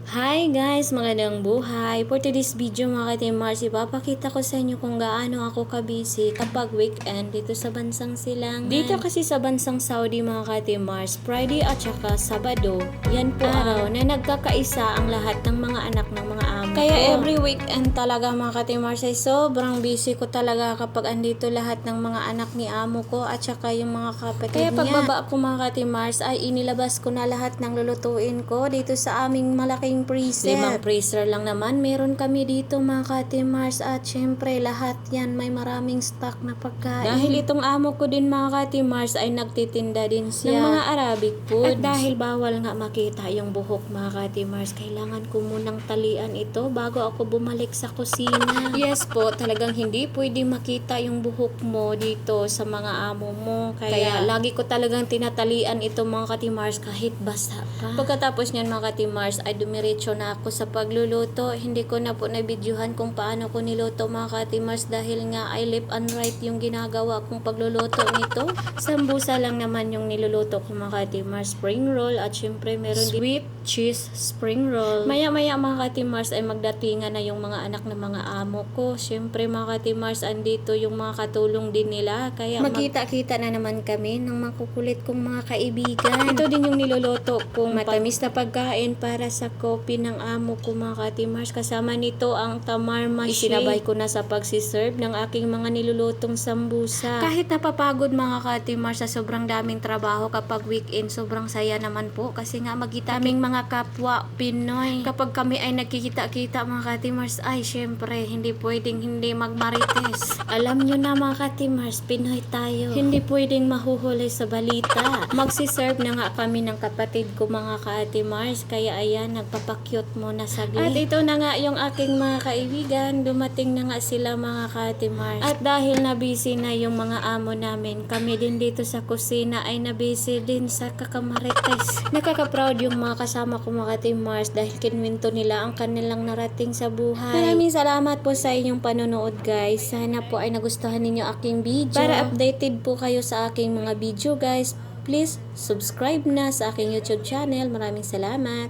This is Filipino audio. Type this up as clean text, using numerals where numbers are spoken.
Hi guys! Magandang buhay! For today's video mga ka-Team Mars, ipapakita ko sa inyo kung gaano ako kabisi kapag weekend dito sa bansang Silangan. Dito kasi sa bansang Saudi mga ka-Team Mars, Friday at saka Sabado, yan po araw na nagkakaisa ang lahat ng mga anak ng mga amo. Kaya every weekend talaga mga ka-Team Mars ay sobrang busy ko talaga kapag andito lahat ng mga anak ni amo ko at saka yung mga kapatid niya. Kaya pagbaba ko mga ka-Team Mars ay inilabas ko na lahat ng lulutuin ko dito sa aming malaking freezer. 5 freezer lang naman meron kami dito mga ka-Team Mars at syempre lahat yan may maraming stock na pagkain. Dahil itong amo ko din mga ka-Team Mars ay nagtitinda din siya ng mga Arabic foods. At dahil bawal nga makita yung buhok mga ka-Team Mars, kailangan ko munang talian ito bago ako bumalik sa kusina. Yes po, talagang hindi pwede makita yung buhok mo dito sa mga amo mo. Kaya lagi ko talagang tinatalian ito mga ka-Team Mars kahit basa pa. Pagkatapos niyan mga ka-Team Mars ay dumiretso na ako sa pagluluto. Hindi ko na po na-videohan kung paano ko niluto mga ka-Team Mars dahil nga ay left and right yung ginagawa kong pagluluto nito. Sambusa lang naman yung niluluto ko mga ka-Team Mars, spring roll at syempre meron sweet cheese spring roll. Maya-maya mga ka-Team Mars ay magdatingan na yung mga anak ng mga amo ko. Syempre mga ka-Team Mars andito yung mga katulong din nila. Kaya magkita-kita na naman kami ng makukulit kong mga kaibigan. Ito din yung niluluto kong matamis na pagkain para sa kopi ng amo ko mga ka-Team Mars. Kasama nito ang tamar mashi. Isinabay ko na sa pagsiserve ng aking mga nilulutong sambusa. Kahit napapagod mga ka-Team Mars sa sobrang daming trabaho kapag weekend, sobrang saya naman po kasi nga magkita kaming mga kapwa Pinoy. Kapag kami ay nagkikita-kita mga ka-Team Mars, ay syempre hindi pwedeng hindi magmarites. Alam nyo na mga ka-Team Mars, Pinoy tayo. Hindi pwedeng mahuhuli sa balita. Magsiserve na nga kami ng kapatid ko mga ka-Team Mars, kaya ayan nagpapakyut muna saglit. At ito na nga yung aking mga kaibigan, dumating na nga sila mga ka-Team Mars. At dahil na busy na yung mga amo namin, kami din dito sa kusina ay na busy din sa kakamarites. Nakaka-proud yung mga kasama ko mga ka-Team Mars dahil kinwento nila ang kanilang narating sa buhay. Maraming salamat po sa inyong panonood guys. Sana po ay nagustuhan ninyo aking video. Para updated po kayo sa aking mga video guys, please subscribe na sa aking YouTube channel. Maraming salamat.